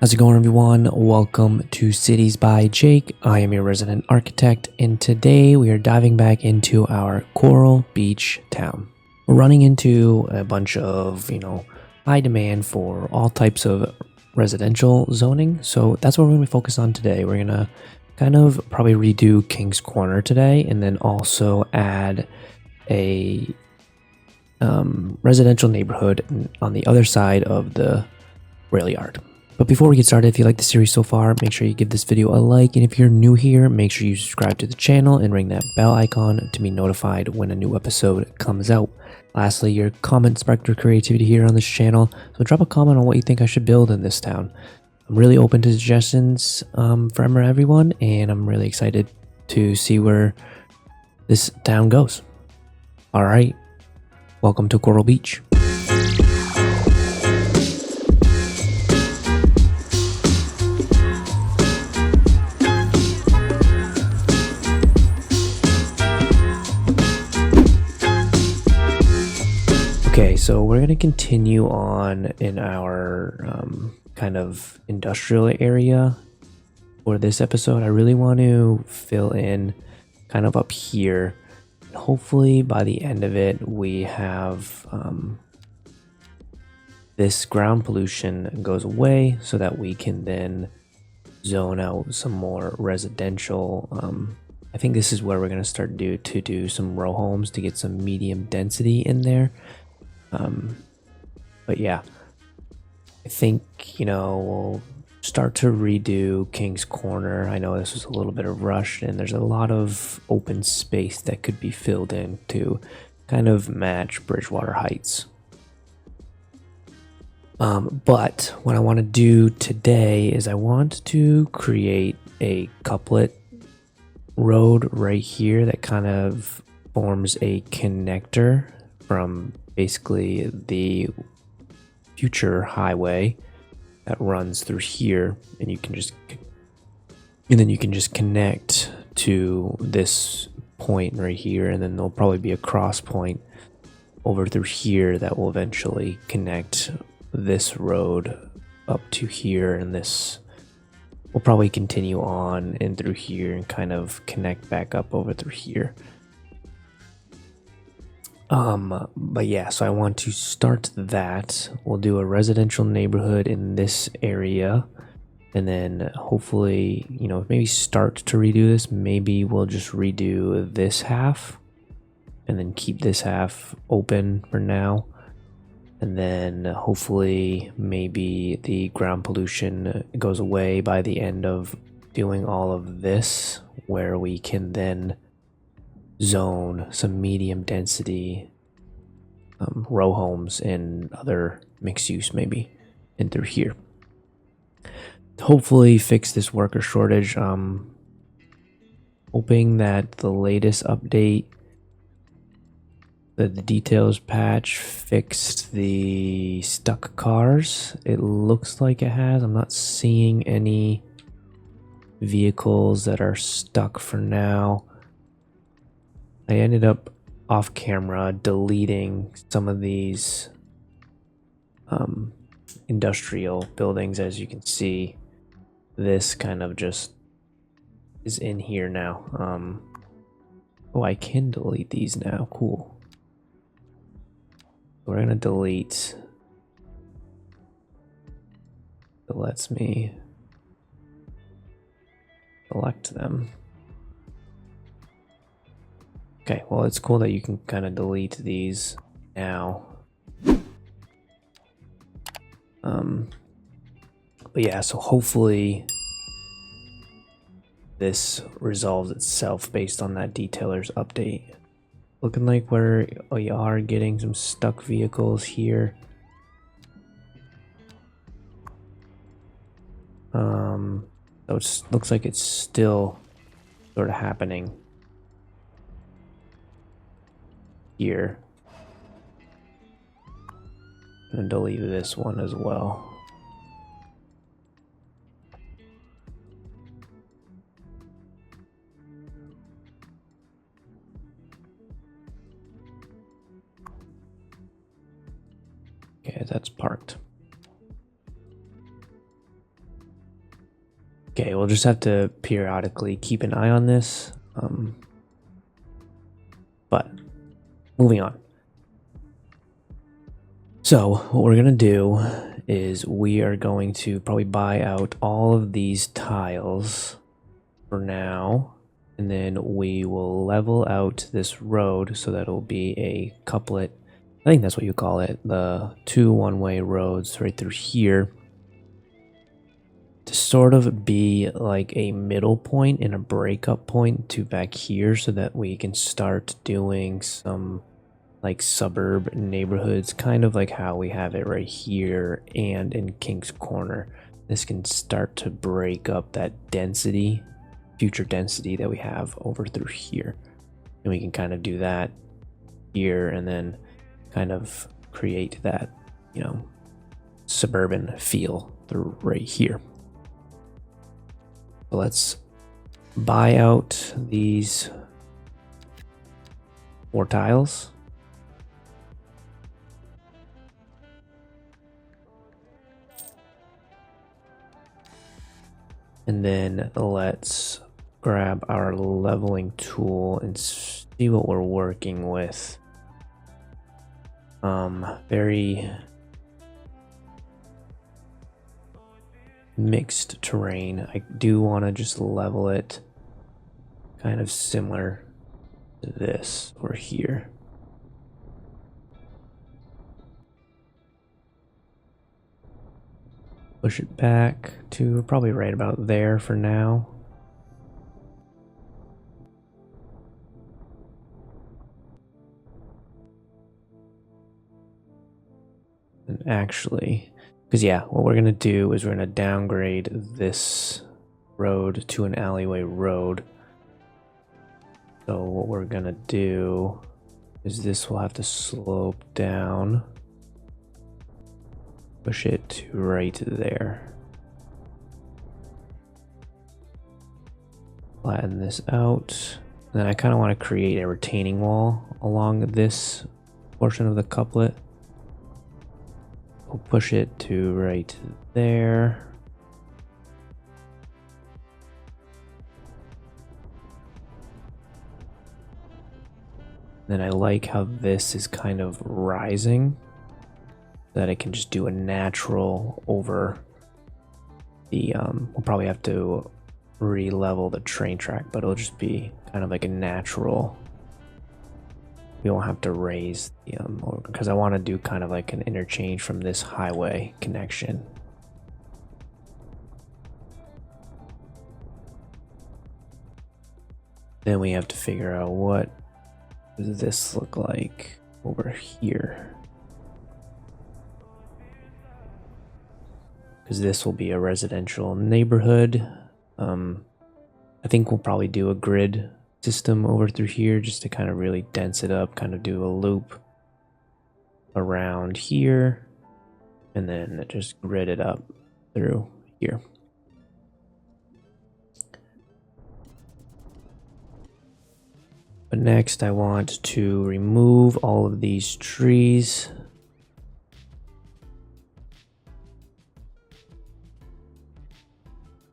How's it going, everyone? Welcome to Cities by Jake. I am your resident architect, and today we are diving back into our Coral Beach town. We're running into a bunch of, high demand for all types of residential zoning, so that's what we're going to focus on today. We're going to kind of probably redo King's Corner today, and then also add a residential neighborhood on the other side of the rail yard. But before we get started, if you like the series so far, make sure you give this video a like, and if you're new here, make sure you subscribe to the channel and ring that bell icon to be notified when a new episode comes out. Lastly, your comment sparked your creativity here on this channel, so drop a comment on what you think I should build in this town. I'm really open to suggestions from everyone, and I'm really excited to see where this town goes. Alright, welcome to Coral Beach. Okay, so we're going to continue on in our kind of industrial area for this episode. I really want to fill in kind of up here. Hopefully by the end of it, we have this ground pollution goes away so that we can then zone out some more residential. I think this is where we're going to start to do some row homes to get some medium density in there. But yeah, I think, we'll start to redo King's Corner. I know this was a little bit of rush, and there's a lot of open space that could be filled in to kind of match Bridgewater Heights. But what I want to do today is I want to create a couplet road right here that kind of forms a connector from basically the future highway that runs through here, and then you can just connect to this point right here, and then there'll probably be a cross point over through here that will eventually connect this road up to here, and this will probably continue on in through here and kind of connect back up over through here. But yeah, so I want to start that. We'll do a residential neighborhood in this area, and then hopefully, maybe start to redo this. Maybe we'll just redo this half and then keep this half open for now. And then hopefully maybe the ground pollution goes away by the end of doing all of this, where we can then zone some medium density row homes and other mixed use maybe in through here. Hopefully fix this worker shortage. Hoping that the latest update, the details patch, fixed the stuck cars. It looks like it has. I'm not seeing any vehicles that are stuck for now. I ended up off camera deleting some of these industrial buildings. As you can see, this kind of just is in here now. Oh, I can delete these now. Cool. We're gonna delete. It lets me select them. Okay, well, it's cool that you can kind of delete these now. But yeah, so hopefully this resolves itself based on that detailer's update. Looking like we are getting some stuck vehicles here. So it looks like it's still sort of happening here. I'm gonna delete this one as well. Okay, that's parked. Okay, we'll just have to periodically keep an eye on this. But moving on. So what we're gonna do is we are going to probably buy out all of these tiles for now, and then we will level out this road so that it'll be a couplet. I think that's what you call it, the two one-way roads right through here, to sort of be like a middle point and a breakup point to back here, so that we can start doing some like suburb neighborhoods, kind of like how we have it right here and in King's Corner. This can start to break up that density, future density that we have over through here. And we can kind of do that here and then kind of create that, you know, suburban feel through right here. So let's buy out these 4 tiles. And then let's grab our leveling tool and see what we're working with. Very mixed terrain. I do want to just level it kind of similar to this over here. Push it back to probably right about there for now. And actually, because yeah, what we're gonna do is we're gonna downgrade this road to an alleyway road. So what we're gonna do is this will have to slope down. Push it to right there. Flatten this out. And then I kind of want to create a retaining wall along this portion of the couplet. We'll push it to right there. Then I like how this is kind of rising, that it can just do a natural over the, we'll probably have to re-level the train track, but it'll just be kind of like a natural. We won't have to raise the, because I want to do kind of like an interchange from this highway connection. Then we have to figure out what does this look like over here. Because this will be a residential neighborhood. I think we'll probably do a grid system over through here just to kind of really dense it up, kind of do a loop around here, and then just grid it up through here. But next I want to remove all of these trees.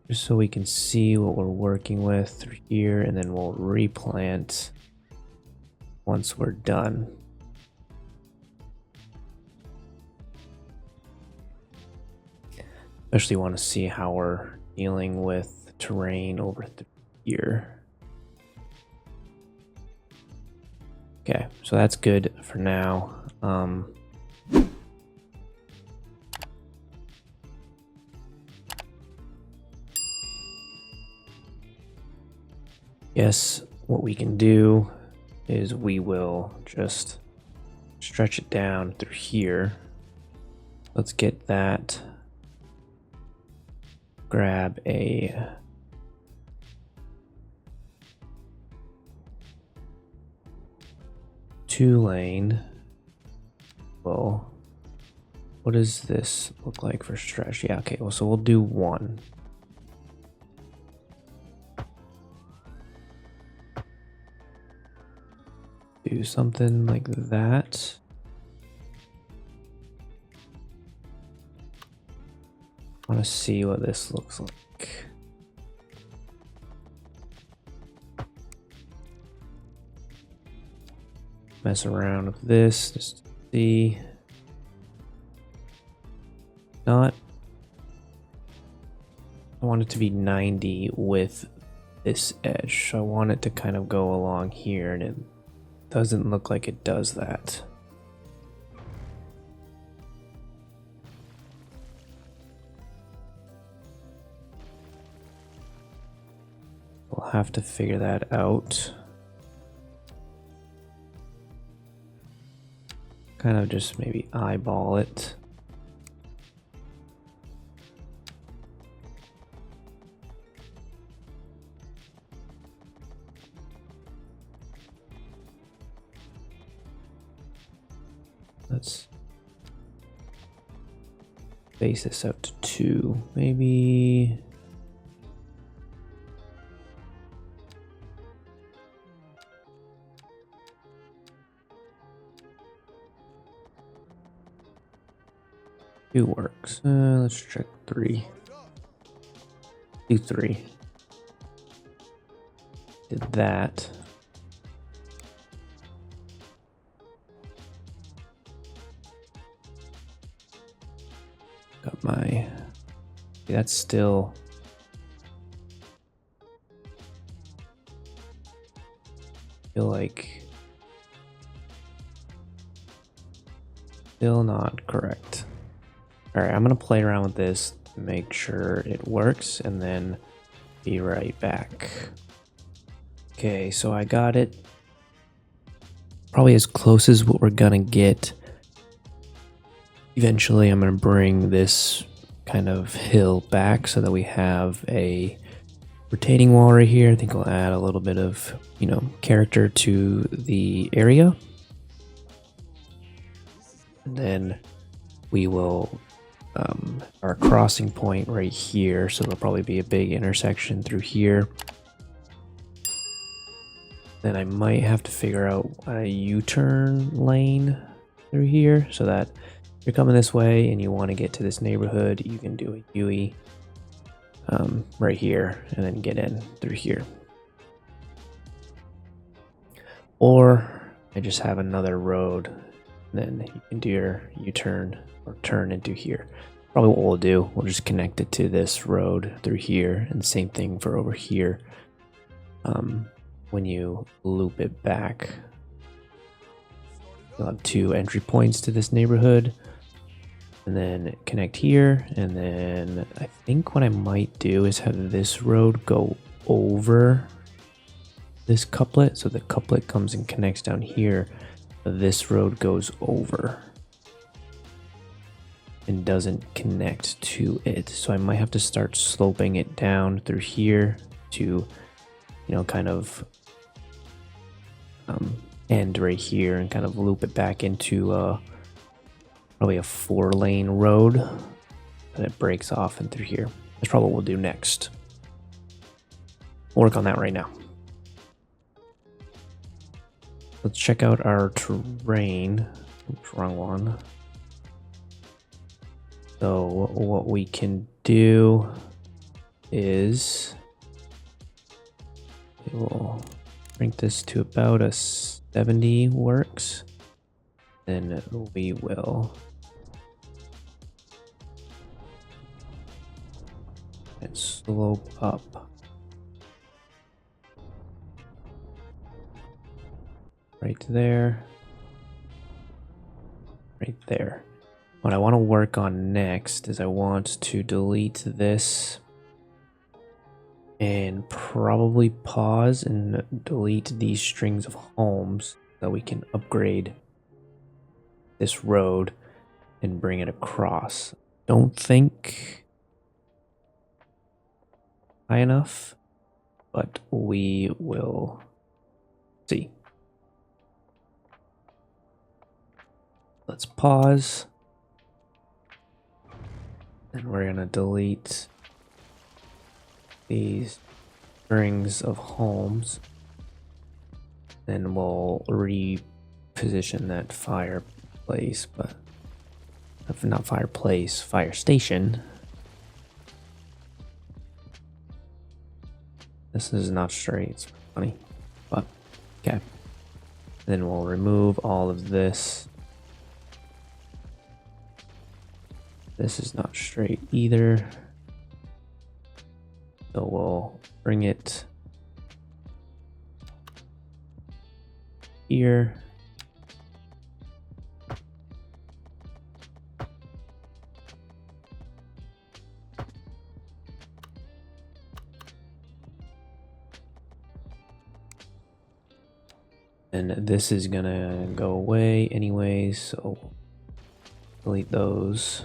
Just so we can see what we're working with through here, and then we'll replant once we're done. Especially want to see how we're dealing with terrain over through here. Okay, so that's good for now. Yes, what we can do is we will just stretch it down through here. Let's get that. Grab a two-lane. Well, what does this look like for stretch? Yeah, okay, well, so we'll do one. Do something like that. I want to see what this looks like. mess around with this just to see. Not. I want it to be 90 with this edge. So I want it to kind of go along here, and it doesn't look like it does that. We'll have to figure that out. Kind of just maybe eyeball it. Let's base this out to 2, maybe. Two works. Let's check 3. Do 3. Did that. Got my. That's still. Feel like. Still not correct. Alright, I'm going to play around with this to make sure it works and then be right back. Okay, so I got it probably as close as what we're going to get. Eventually, I'm going to bring this kind of hill back so that we have a retaining wall right here. I think I'll add a little bit of, character to the area. And then we will our crossing point right here, so there'll probably be a big intersection through here. Then I might have to figure out a U-turn lane through here, so that if you're coming this way and you want to get to this neighborhood, you can do a UE right here and then get in through here. Or I just have another road, then you can do your U-turn or turn into here. Probably what we'll do, we'll just connect it to this road through here, and same thing for over here. When you loop it back, you'll have 2 entry points to this neighborhood, and then connect here. And then I think what I might do is have this road go over this couplet, so the couplet comes and connects down here. This road goes over and doesn't connect to it, so I might have to start sloping it down through here to, kind of end right here and kind of loop it back into probably a 4-lane road, and it breaks off and through here. That's probably what we'll do next. We'll work on that right now. Let's check out our terrain. Oops, wrong one. So what we can do is we'll bring this to about a 70 works. Then we will slope up right there, right there. What I want to work on next is I want to delete this and probably pause and delete these strings of homes so that we can upgrade this road and bring it across. Don't think high enough, but we will see. Let's pause. And we're gonna delete these strings of homes. Then we'll reposition that fireplace, but not fireplace, fire station. This is not straight, it's funny, but okay. Then we'll remove all of this. This is not straight either. So we'll bring it here. And this is gonna go away anyways, so delete those.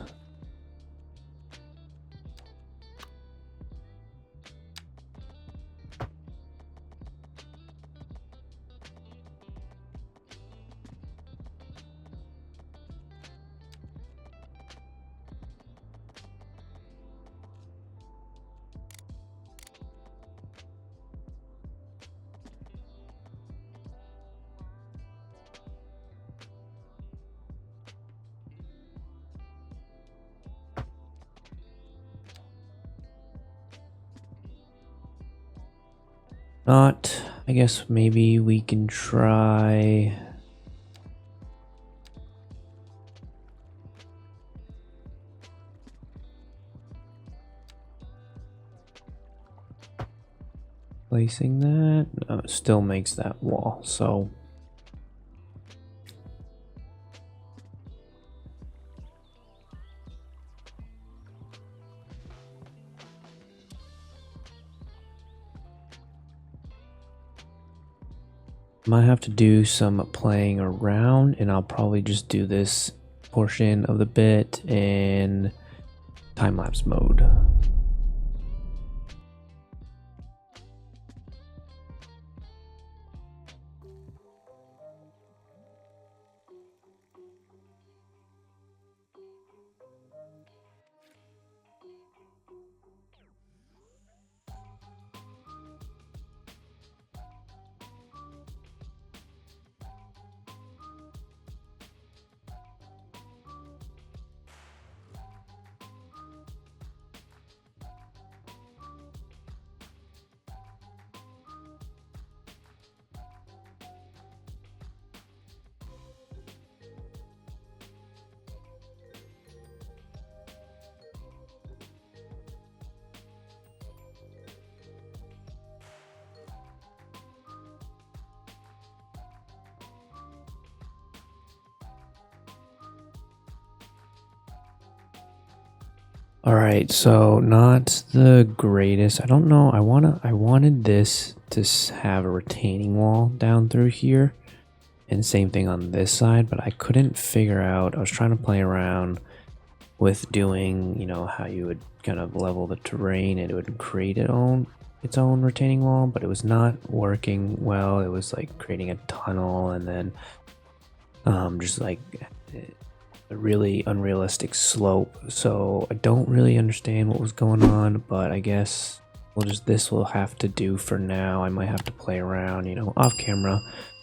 Not, I guess maybe we can try. Placing that, no, it still makes that wall, so. Might have to do some playing around, and I'll probably just do this portion of the bit in time-lapse mode. All right, so not the greatest. I don't know. I wanted this to have a retaining wall down through here, and same thing on this side, but I couldn't figure out. I was trying to play around with doing, you know, how you would kind of level the terrain and it would create its own retaining wall, but it was not working well. It was like creating a tunnel and then just like a really unrealistic slope. So I don't really understand what was going on, but I guess this will have to do for now. I might have to play around, you know, off camera.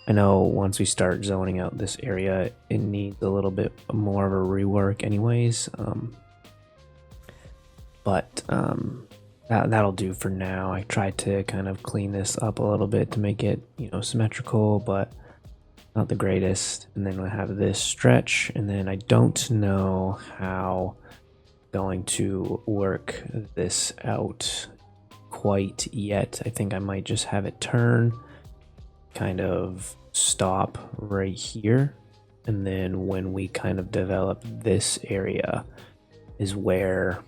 I know once we start zoning out this area, it needs a little bit more of a rework anyways. That'll do for now. I tried to kind of clean this up a little bit to make it, you know, symmetrical, but not the greatest. And then we'll have this stretch, and then I don't know how I'm going to work this out quite yet. I think I might just have it turn, kind of stop right here, and then when we kind of develop this area is where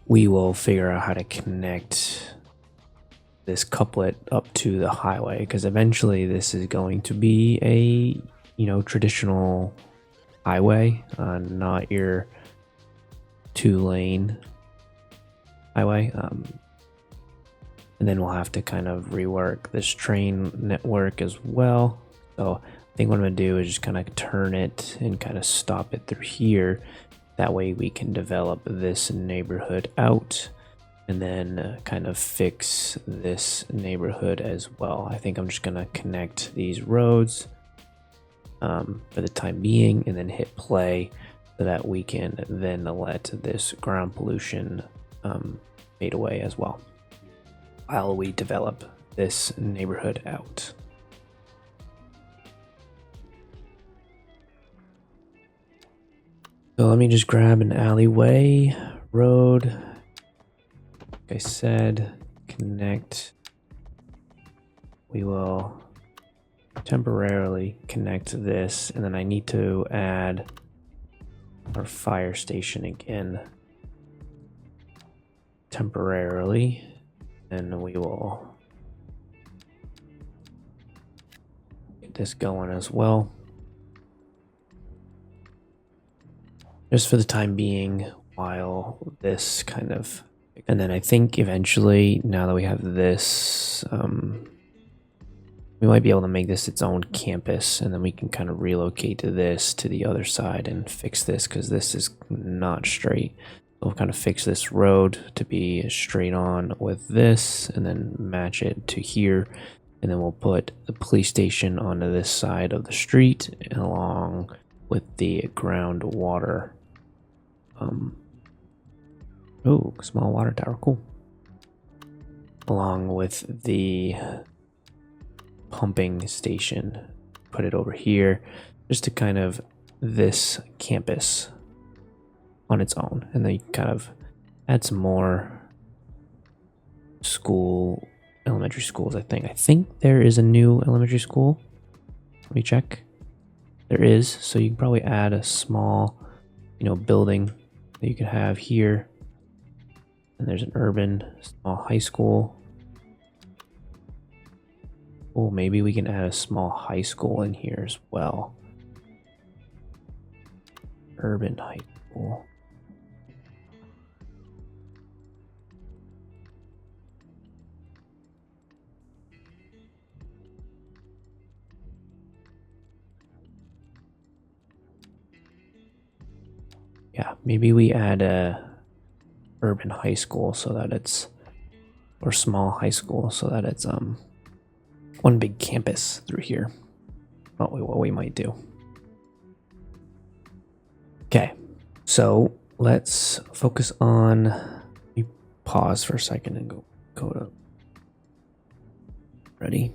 we will figure out how to connect this couplet up to the highway, because eventually this is going to be a, you know, traditional highway, not your 2-lane highway. And then we'll have to kind of rework this train network as well. So I think what I'm gonna do is just kind of turn it and kind of stop it through here. That way we can develop this neighborhood out, and then kind of fix this neighborhood as well. I think I'm just gonna connect these roads for the time being, and then hit play so that we can then let this ground pollution fade away as well while we develop this neighborhood out. So let me just grab an alleyway road. Like I said, connect. We will temporarily connect this, and then I need to add our fire station again temporarily, and we will get this going as well. Just for the time being, while this kind of, and then I think eventually, now that we have this, we might be able to make this its own campus, and then we can kind of relocate this to the other side and fix this, because this is not straight. We'll kind of fix this road to be straight on with this, and then match it to here, and then we'll put the police station onto this side of the street along with the groundwater. Oh, small water tower, cool. Along with the pumping station, put it over here, just to kind of this campus on its own, and then you can kind of add some more elementary schools. I think there is a new elementary school. Let me check. There is, so you can probably add a small, building that you could have here. And there's an urban small high school. Oh, maybe we can add a small high school in here as well. Urban high school. Yeah, maybe we add a urban high school so that it's, or small high school so that it's one big campus through here. What we might do. Okay, so let's focus on, let me pause for a second and go to ready.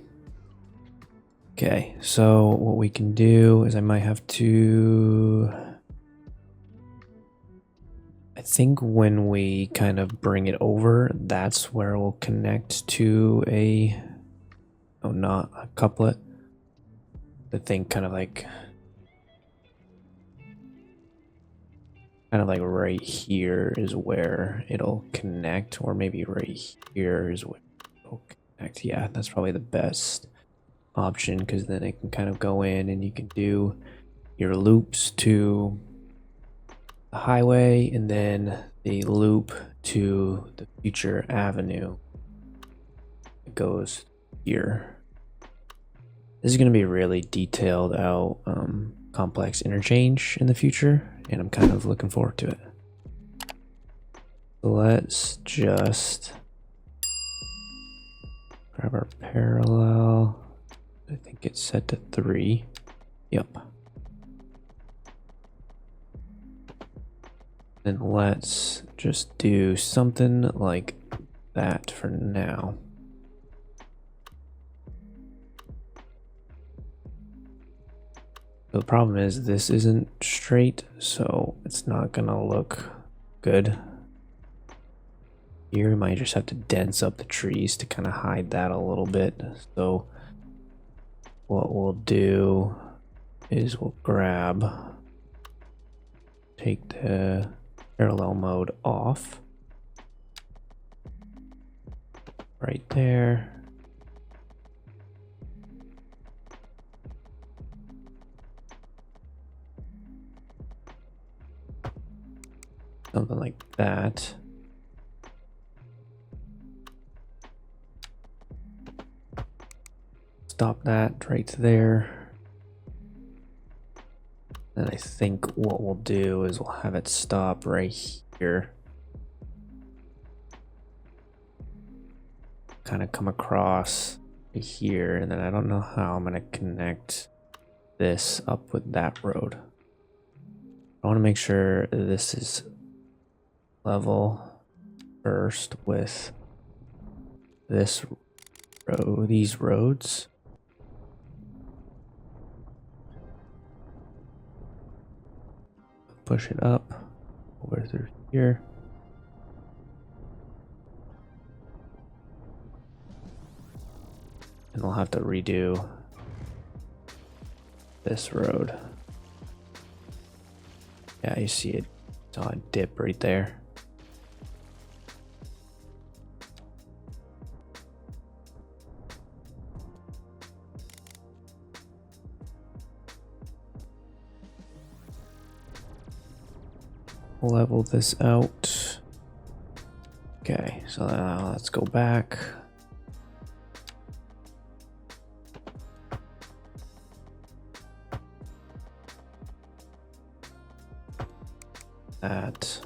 Okay, so what we can do is I might have to, I think when we kind of bring it over, that's where we'll connect to a, oh, not a couplet. I think kind of like right here is where it'll connect, or maybe right here is where it'll connect. Yeah, that's probably the best option, because then it can kind of go in and you can do your loops to the highway and then the loop to the future avenue. It goes here. This is going to be really detailed out, complex interchange in the future, and I'm kind of looking forward to it. Let's just grab our parallel. I think it's set to 3. Yep. Then let's just do something like that for now. The problem is this isn't straight, so it's not gonna look good. Here we might just have to dense up the trees to kind of hide that a little bit. So what we'll do is we'll take the parallel mode off right there. Something like that. Stop that right there. Then I think what we'll do is we'll have it stop right here. Kind of come across here, and then I don't know how I'm going to connect this up with that road. I want to make sure this is level first with this road, these roads. push it up over through here. And we'll have to redo this road. Yeah, you see it. It's on a dip right there. Level this out. Okay, so now let's go back. That.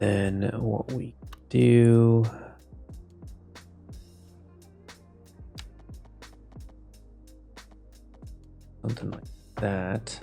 Then what we do, something like that.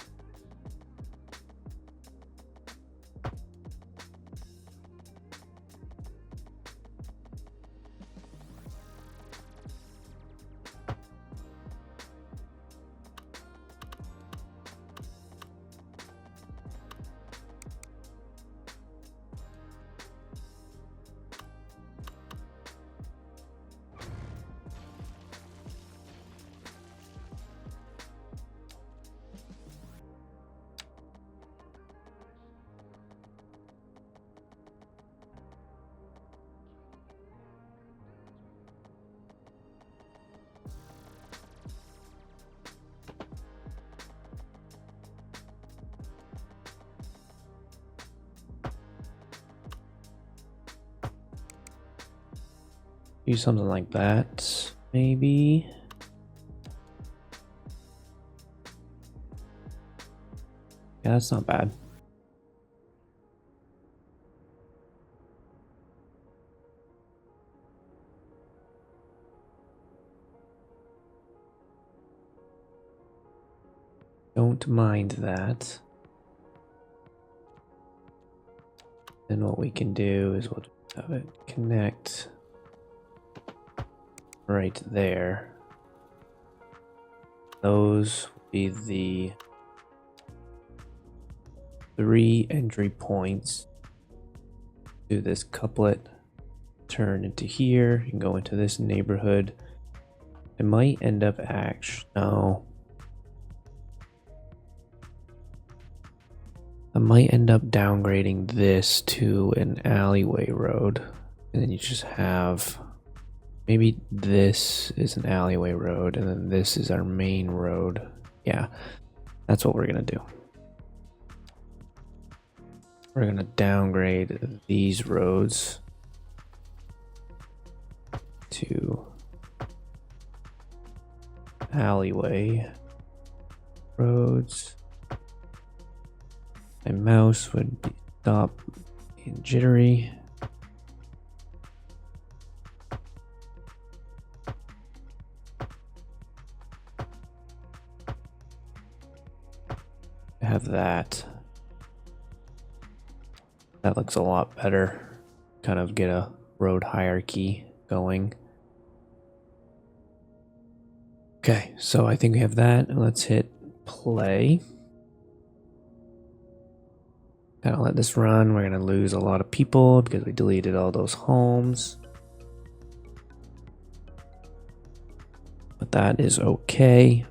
Do something like that, maybe. Yeah, that's not bad. Don't mind that. Then what we can do is we'll have it connect right there. Those will be the 3 entry points to this couplet. Turn into here and go into this neighborhood. It might end up no. I might end up downgrading this to an alleyway road, and then you just have maybe this is an alleyway road and then this is our main road. Yeah, that's what we're gonna do. We're gonna downgrade these roads to alleyway roads. My mouse would stop being jittery. I have that. That looks a lot better. Kind of get a road hierarchy going. Okay, so I think we have that. Let's hit play. Gotta let this run. We're gonna lose a lot of people because we deleted all those homes. But that is okay.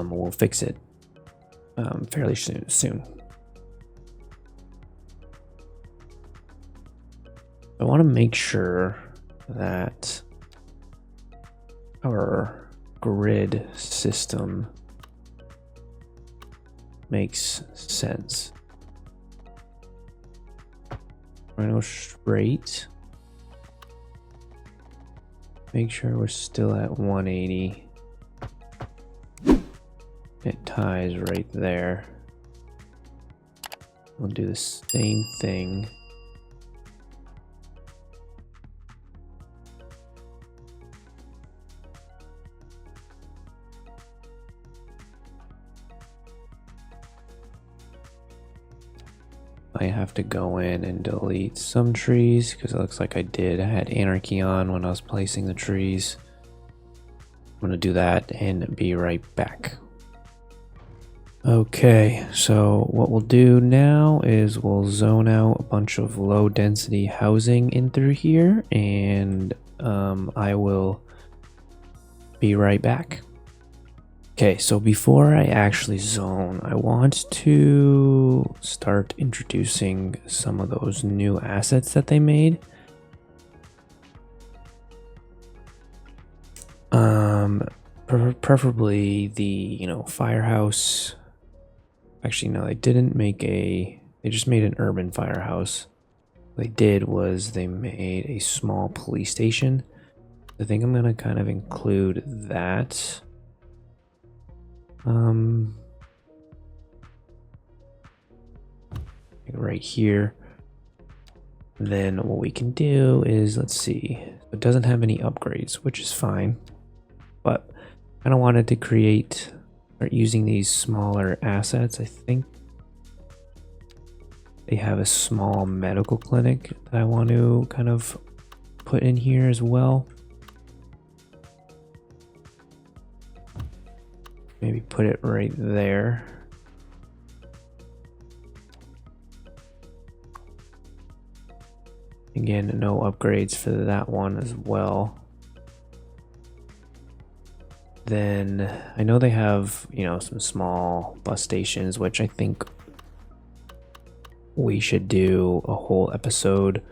We'll fix it fairly soon. I want to make sure that our grid system makes sense. We're gonna go straight. Make sure we're still at 180. It ties right there. We'll do the same thing. I have to go in and delete some trees because it looks like I had Anarchy on when I was placing the trees. I'm going to do that and be right back. Okay, so what we'll do now is we'll zone out a bunch of low density housing in through here, and I will be right back. Okay, so before I actually zone, I want to start introducing some of those new assets that they made. Preferably the, firehouse. Actually, no, they didn't make they just made an urban firehouse. What they did was they made a small police station. I think I'm gonna kind of include that. Right here. Then what we can do is, let's see, it doesn't have any upgrades, which is fine, but I kind of wanted to start using these smaller assets. I think they have a small medical clinic that I want to kind of put in here as well. Maybe put it right there. Again, no upgrades for that one as well. Then I know they have, some small bus stations, which I think we should do a whole episode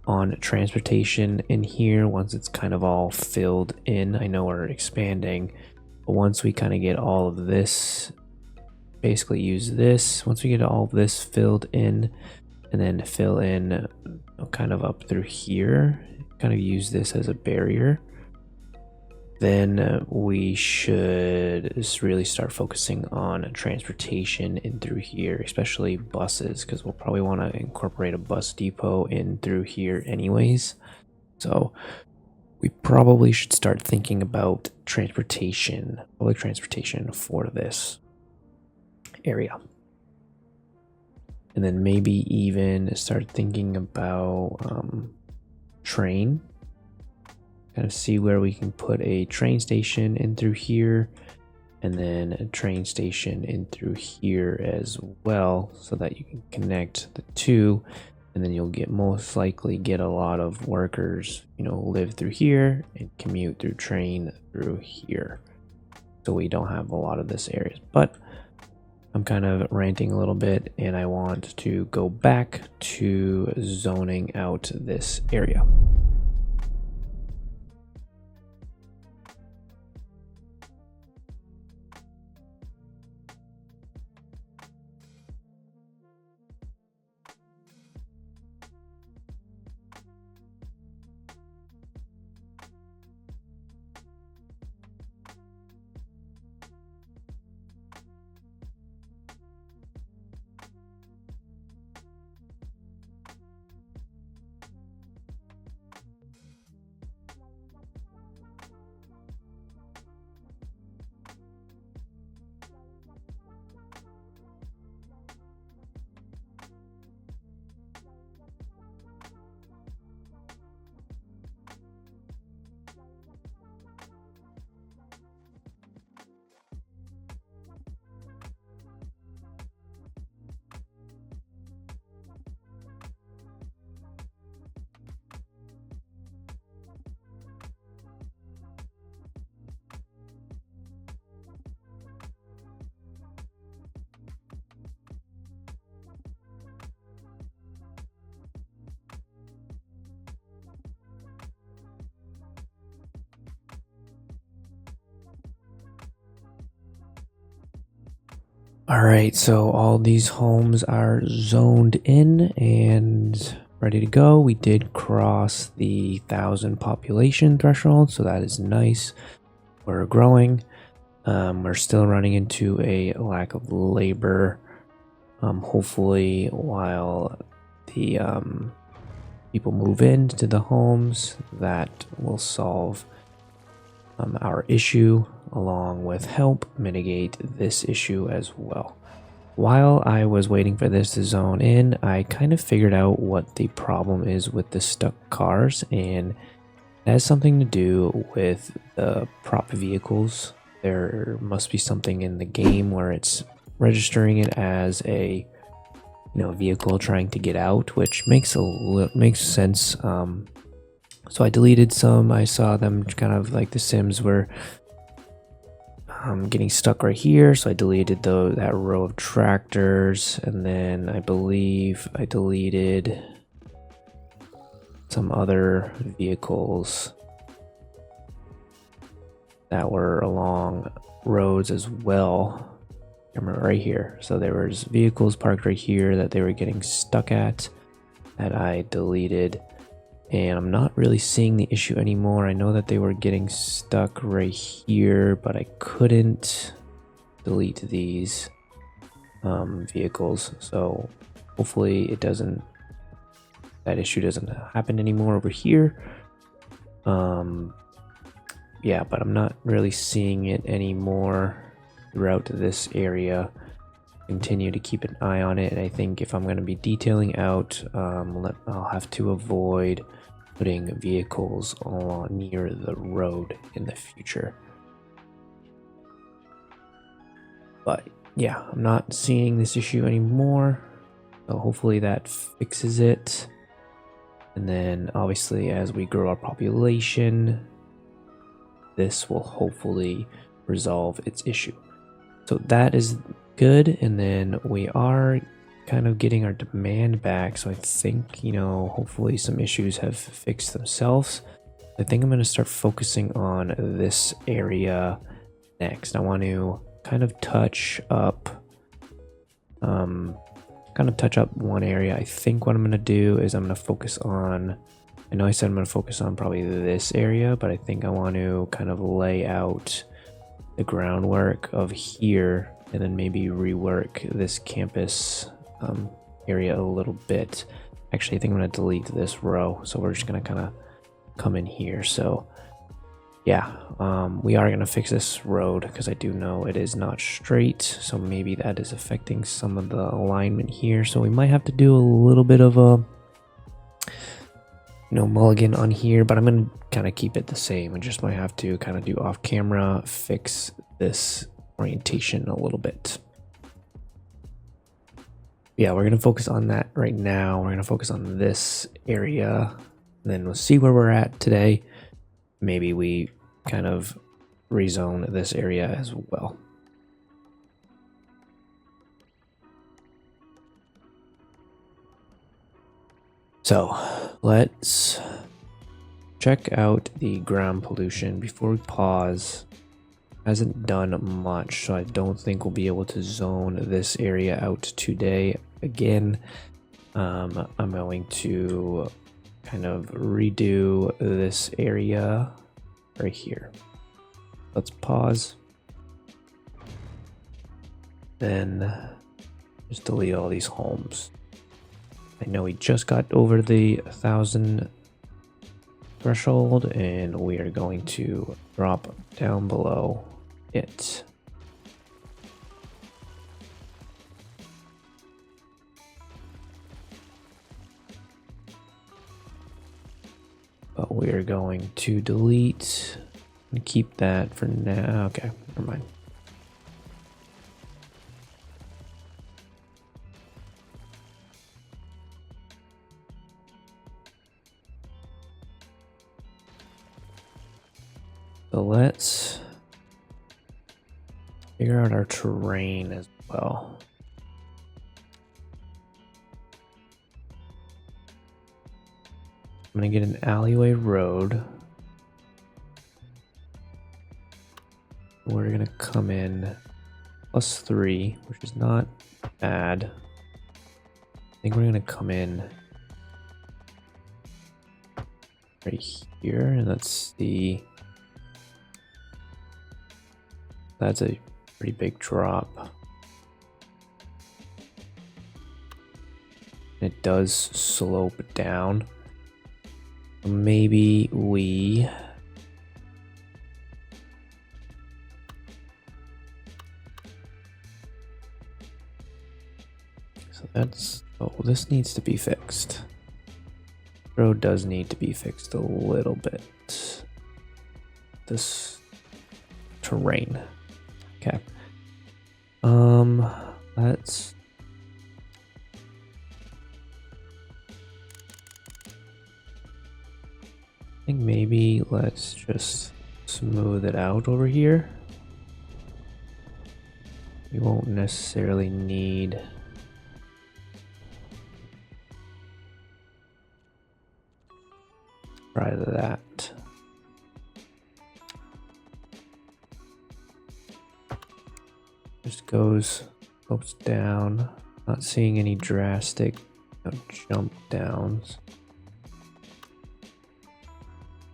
on transportation in here once it's kind of all filled in. I know we're expanding, but once we kind of get all of this, basically use this, once we get all of this filled in, and then fill in kind of up through here, kind of use this as a barrier, then we should just really start focusing on transportation in through here, especially buses, because we'll probably want to incorporate a bus depot in through here anyways. So we probably should start thinking about transportation, public transportation for this area. And then maybe even start thinking about train. Kind of see where we can put a train station in through here, and then a train station in through here as well, so that you can connect the two, and then you'll most likely get a lot of workers, live through here and commute through train through here. So we don't have a lot of this area, but I'm kind of ranting a little bit, and I want to go back to zoning out this area. All right, so all these homes are zoned in and ready to go. We did cross the 1,000 population threshold, so that is nice. We're growing. We're still running into a lack of labor. Hopefully, while the people move into the homes, that will solve our issue, along with help mitigate this issue as well. while I was waiting for this to zone in, I kind of figured out what the problem is with the stuck cars, and it has something to do with the prop vehicles. There must be something in the game where it's registering it as a vehicle trying to get out, which makes sense. So I deleted some. I saw them kind of like the Sims were getting stuck right here, so I deleted that row of tractors, and then I believe I deleted some other vehicles that were along roads as well. I remember right here. So there was vehicles parked right here that they were getting stuck at that I deleted. And I'm not really seeing the issue anymore. I know that they were getting stuck right here, but I couldn't delete these vehicles. So hopefully that issue doesn't happen anymore over here. Yeah, but I'm not really seeing it anymore throughout this area. Continue to keep an eye on it. And I think if I'm going to be detailing out, I'll have to avoid putting vehicles near the road in the future. But yeah, I'm not seeing this issue anymore. So hopefully that fixes it. And then obviously as we grow our population, this will hopefully resolve its issue. So that is good. And then we are kind of getting our demand back. So I think, hopefully some issues have fixed themselves. I think I'm going to start focusing on this area next. I want to kind of touch up one area. I think what I'm going to do is I'm going to focus on, I know I said I'm going to focus on probably this area, but I think I want to kind of lay out the groundwork of here and then maybe rework this campus area a little bit. Actually, I think I'm going to delete this row. So we're just going to kind of come in here. So yeah, we are going to fix this road because I do know it is not straight. So maybe that is affecting some of the alignment here. So we might have to do a little bit of a mulligan on here, but I'm going to kind of keep it the same. I just might have to kind of do off camera, fix this orientation a little bit. Yeah, we're going to focus on that right now. We're going to focus on this area, and then we'll see where we're at today. Maybe we kind of rezone this area as well. So let's check out the ground pollution before we pause. Hasn't done much, so I don't think we'll be able to zone this area out today. Again, I'm going to kind of redo this area right here. Let's pause. Then just delete all these homes. I know we just got over the 1,000 threshold, and we are going to drop down below it. But we are going to delete and keep that for now. Okay, never mind. So let's figure out our terrain as well. I'm gonna get an alleyway road. We're gonna come in +3, which is not bad. I think we're gonna come in right here, and let's see. That's a pretty big drop. It does slope down. Maybe we So that's, oh, this needs to be fixed. Road does need to be fixed a little bit. This terrain. Okay. Let's I think maybe let's just smooth it out over here. We won't necessarily need try that. Just goes down. Not seeing any drastic jump downs.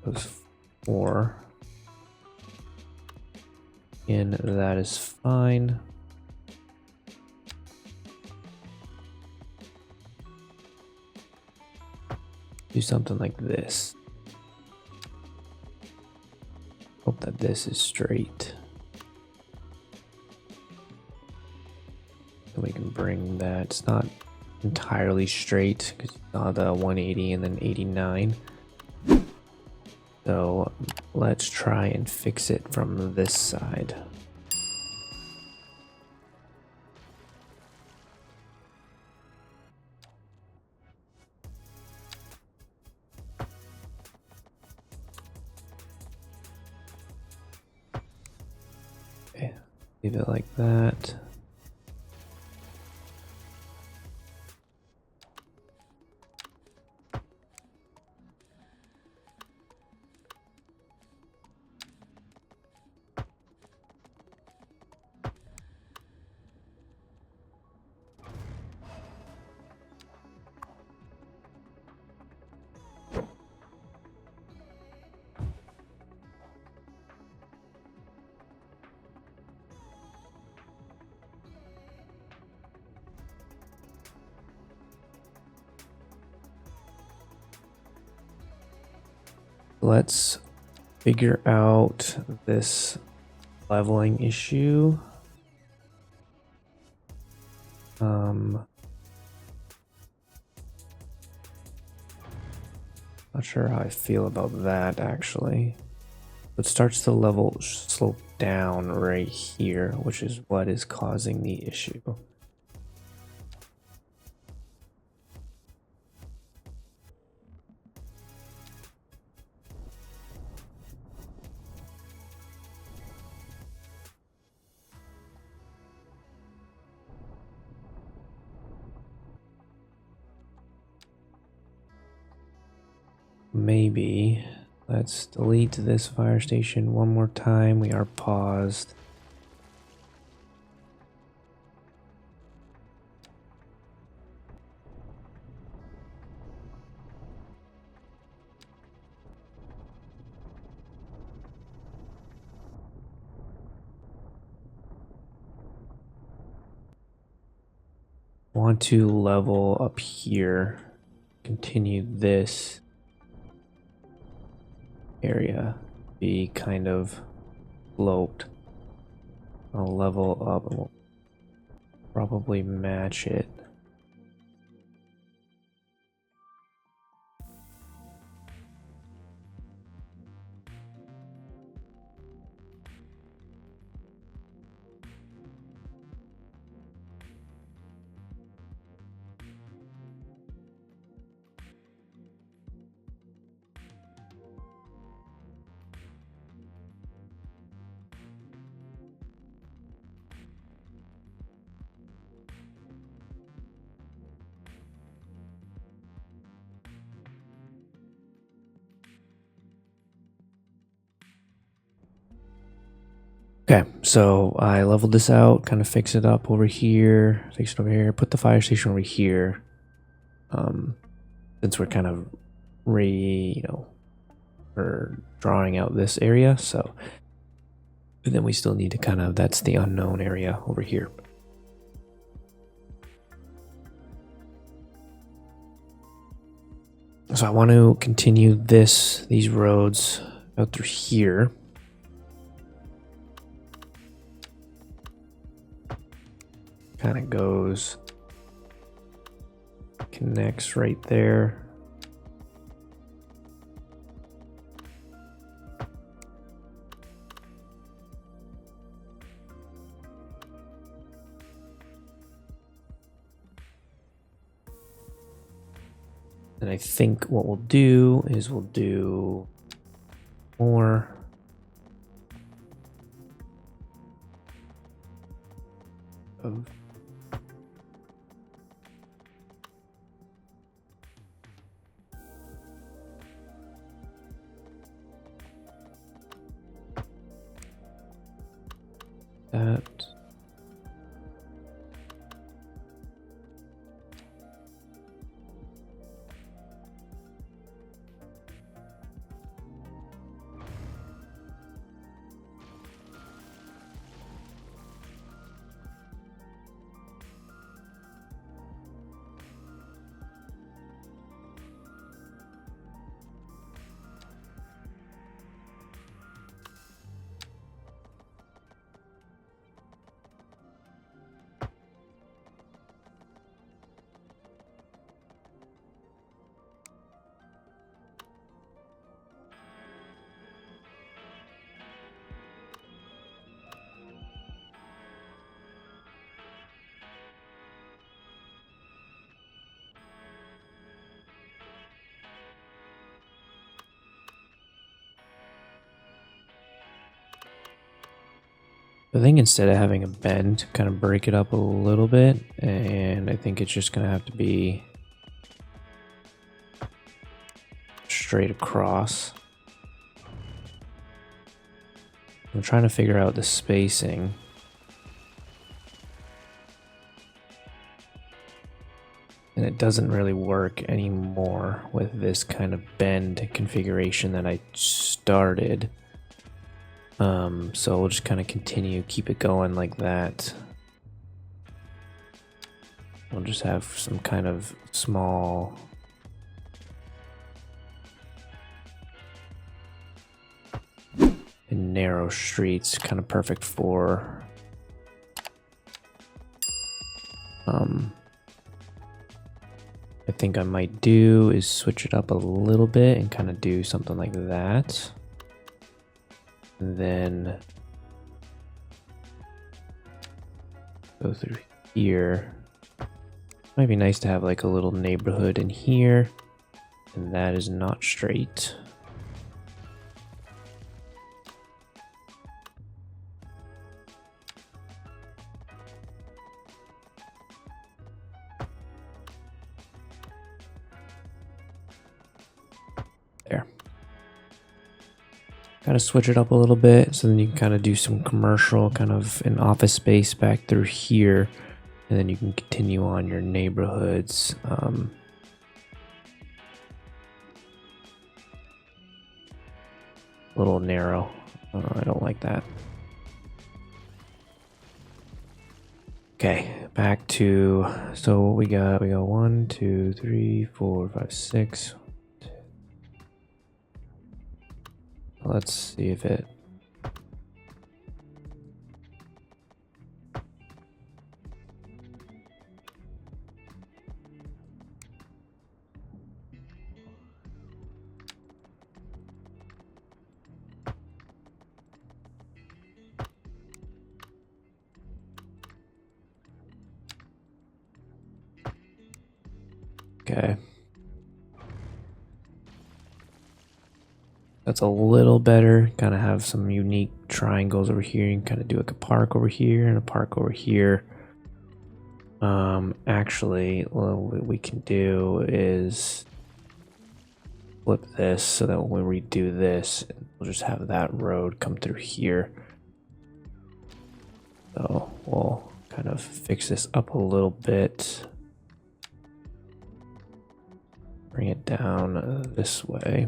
Goes 4. And that is fine. Do something like this. Hope that this is straight. We can bring that. It's not entirely straight because you saw the 180 and then 89. So let's try and fix it from this side. Okay, leave it like that. Let's figure out this leveling issue. Not sure how I feel about that actually. It starts to level slope down right here, which is what is causing the issue. Maybe let's delete this fire station one more time. We are paused. Want to level up here, continue this area be kind of sloped. I'll level up and we'll probably match it. Okay, so I leveled this out, kind of fix it up over here, fix it over here, put the fire station over here. Since we're kind of we're drawing out this area, so and then we still need to kind of, that's the unknown area over here. So I want to continue these roads out through here. Kind of goes connects right there. And I think what we'll do is we'll do more of that. I think instead of having a bend, kind of break it up a little bit, and I think it's just going to have to be straight across. I'm trying to figure out the spacing. And it doesn't really work anymore with this kind of bend configuration that I started. So we'll just kind of continue, keep it going like that. We'll just have some kind of small and narrow streets, kind of perfect for I think I might do is switch it up a little bit and kind of do something like that. And then go through here. Might be nice to have like a little neighborhood in here, and that is not straight. There. Kind of switch it up a little bit, so then you can kind of do some commercial, kind of an office space back through here, and then you can continue on your neighborhoods. A little narrow. I don't like that. Okay, back to, so what we got 1, 2, 3, 4, 5, 6. Let's see if it. Okay. That's a little better. Kind of have some unique triangles over here. You can kind of do like a park over here and a park over here. Actually, what we can do is flip this so that when we redo this, we'll just have that road come through here. So we'll kind of fix this up a little bit. Bring it down this way.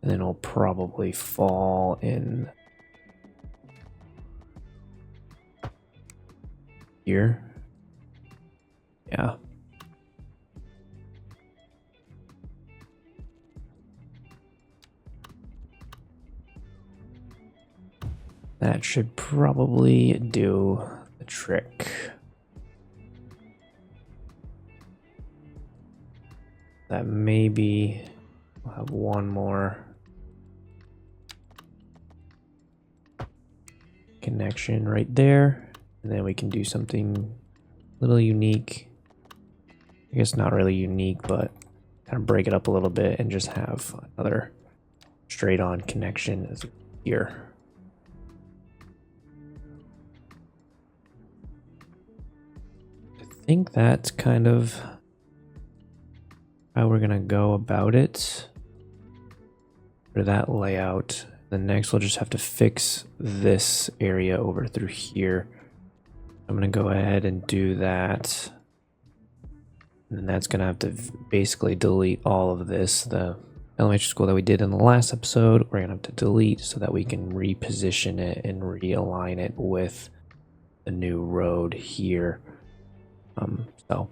And then it'll probably fall in here. Yeah. That should probably do the trick. That maybe we'll have one more connection right there, and then we can do something a little unique. I guess not really unique, but kind of break it up a little bit and just have another straight on connection as here. I think that's kind of how we're gonna go about it for that layout. Then next we'll just have to fix this area over through here. I'm gonna go ahead and do that. And that's gonna have to basically delete all of this. The elementary school that we did in the last episode, we're gonna have to delete so that we can reposition it and realign it with the new road here. So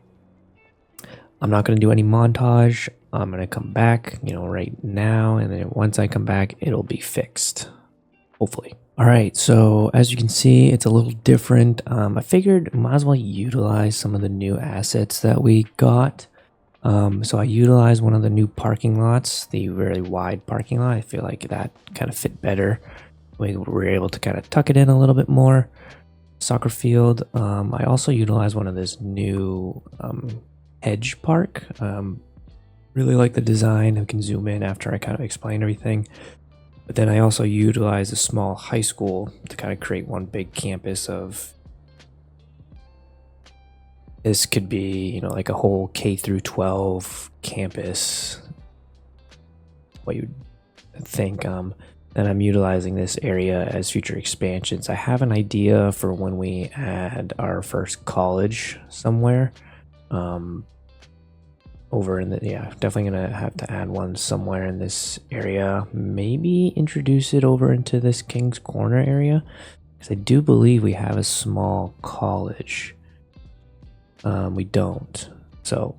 I'm not going to do any montage. I'm going to come back, right now. And then once I come back, it'll be fixed. Hopefully. All right. So as you can see, it's a little different. I figured might as well utilize some of the new assets that we got. So I utilized one of the new parking lots, the very wide parking lot. I feel like that kind of fit better. We were able to kind of tuck it in a little bit more. Soccer field. I also utilized one of this new hedge park. Really like the design. I can zoom in after I kind of explain everything. But then I also utilized a small high school to kind of create one big campus of. This could be, like a whole K through 12 campus. What you'd think. And I'm utilizing this area as future expansions. I have an idea for when we add our first college somewhere. Over in the, definitely gonna have to add one somewhere in this area. Maybe introduce it over into this King's Corner area, because I do believe we have a small college. We don't. So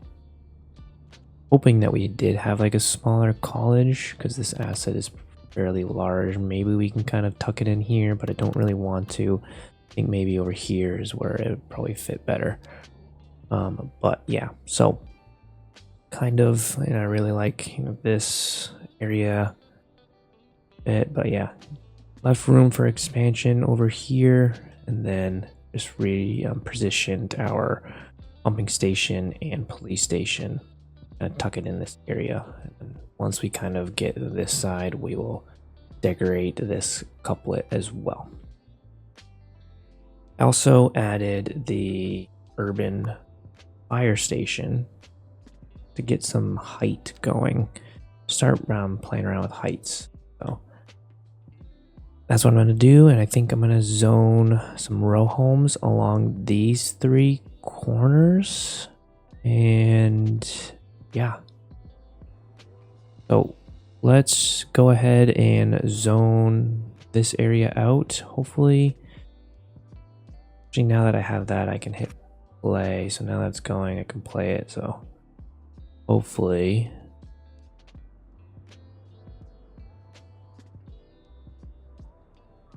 hoping that we did have like a smaller college, because this asset is fairly large. Maybe we can kind of tuck it in here, but I don't really want to. I think maybe over here is where it would probably fit better. But yeah, so kind of, I really like this area bit, but yeah, left room for expansion over here, and then just positioned our pumping station and police station and tuck it in this area. And once we kind of get this side, we will decorate this couplet as well. I also added the urban fire station to get some height going. Start playing around with heights. So that's what I'm going to do, and I think I'm going to zone some row homes along these three corners. And yeah. So let's go ahead and zone this area out. Hopefully, actually now that I have that, I can hit play. So now that's going, I can play it. So hopefully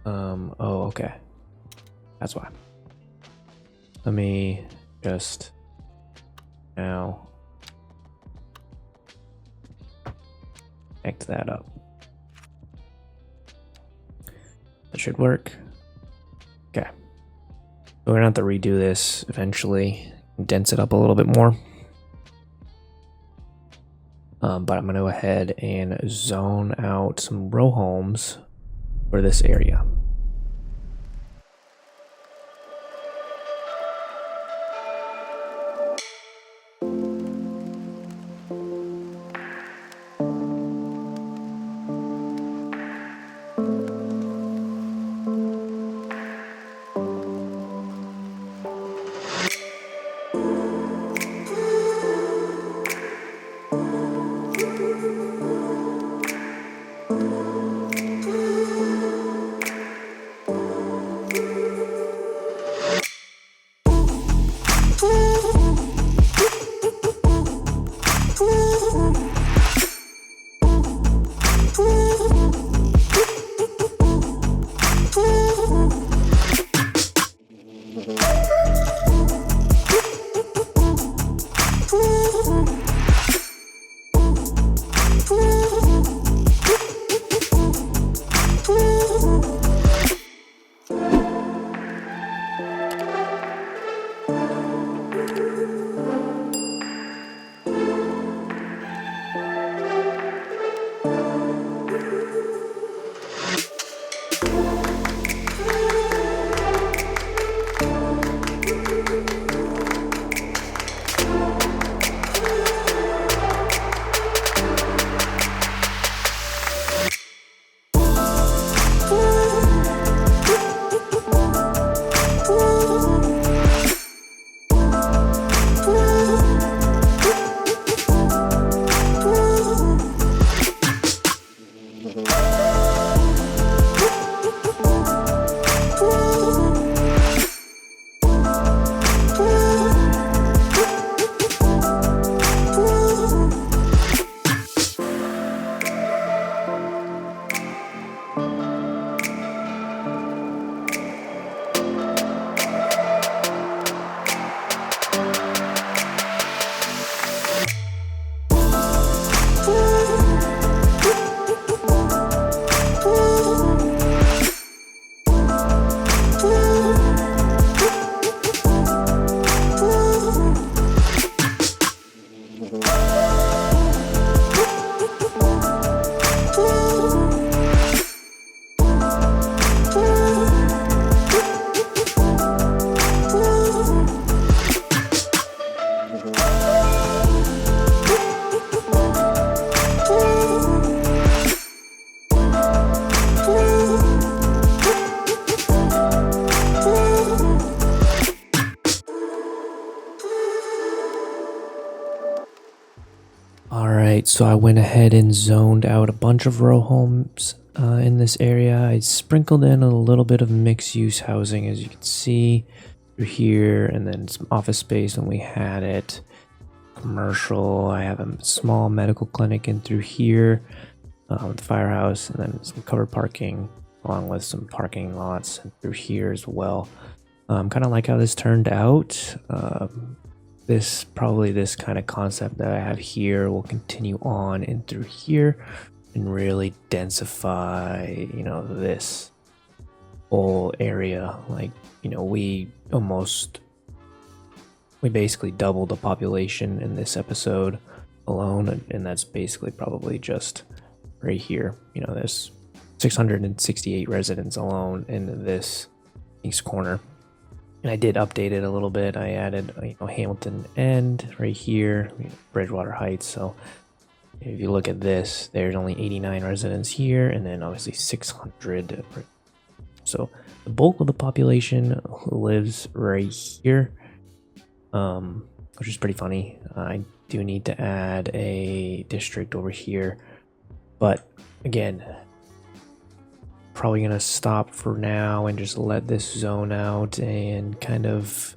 oh, okay, that's why. Let me just now connect that up. That should work. Okay, so we're gonna have to redo this eventually, condense it up a little bit more. But I'm going to go ahead and zone out some row homes for this area. Alright, so I went ahead and zoned out a bunch of row homes in this area. I sprinkled in a little bit of mixed-use housing, as you can see through here, and then some office space when we had it. Commercial, I have a small medical clinic in through here, the firehouse, and then some covered parking, along with some parking lots through here as well. Kind of like how this turned out. This kind of concept that I have here will continue on in through here and really densify, this whole area. Like, we basically doubled the population in this episode alone, and that's basically probably just right here. There's 668 residents alone in this east corner. And I did update it a little bit. I added, Hamilton End right here, Bridgewater Heights. So if you look at this, there's only 89 residents here, and then obviously 600. So the bulk of the population lives right here, which is pretty funny. I do need to add a district over here, but again, probably gonna stop for now and just let this zone out and kind of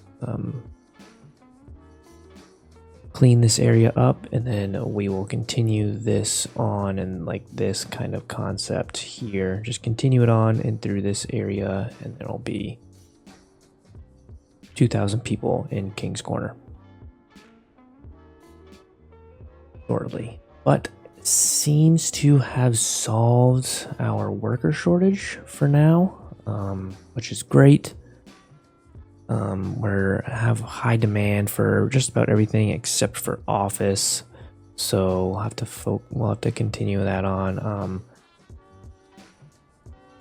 clean this area up, and then we will continue this on and like this kind of concept here. Just continue it on and through this area, and there'll be 2,000 people in King's Corner shortly. But seems to have solved our worker shortage for now, which is great. We have high demand for just about everything except for office, so we'll have to continue that on.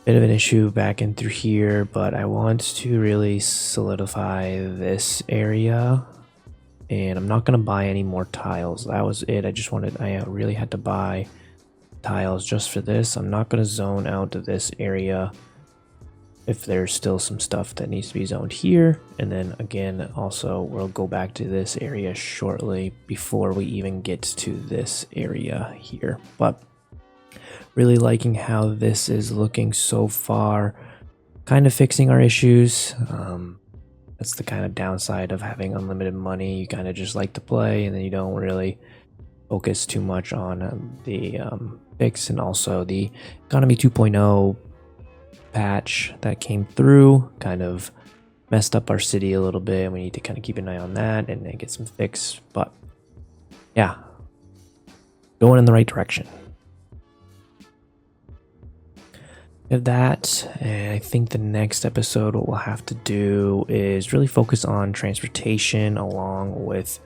Bit of an issue back in through here, but I want to really solidify this area. And I'm not going to buy any more tiles. That was it. I really had to buy tiles just for this. I'm not going to zone out to this area if there's still some stuff that needs to be zoned here. And then again, also, we'll go back to this area shortly before we even get to this area here. But really liking how this is looking so far. Kind of fixing our issues. That's the kind of downside of having unlimited money. You kind of just like to play, and then you don't really focus too much on the fix. And also the Economy 2.0 patch that came through kind of messed up our city a little bit. We need to kind of keep an eye on that and then get some fix. But yeah, going in the right direction. Of that, and I think the next episode what we'll have to do is really focus on transportation along with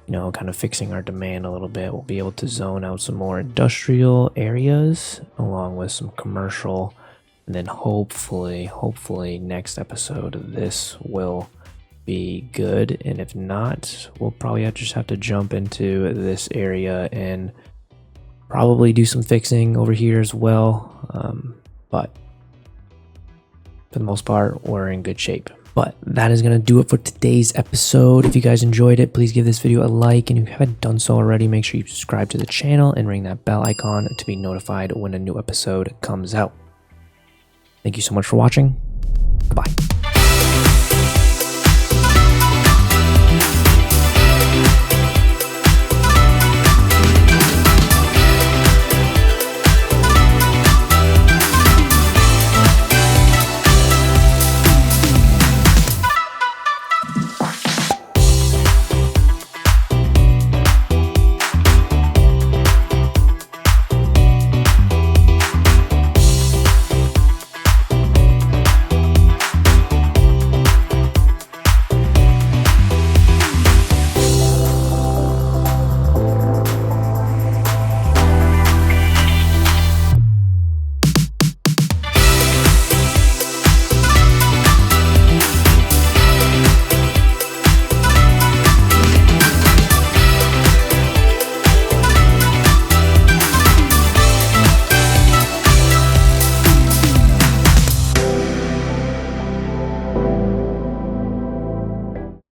kind of fixing our demand a little bit. We'll be able to zone out some more industrial areas along with some commercial, and then hopefully next episode this will be good. And if not, we'll probably just have to jump into this area and probably do some fixing over here as well. But for the most part, we're in good shape. But that is going to do it for today's episode. If you guys enjoyed it, please give this video a like. And if you haven't done so already, make sure you subscribe to the channel and ring that bell icon to be notified when a new episode comes out. Thank you so much for watching. Goodbye.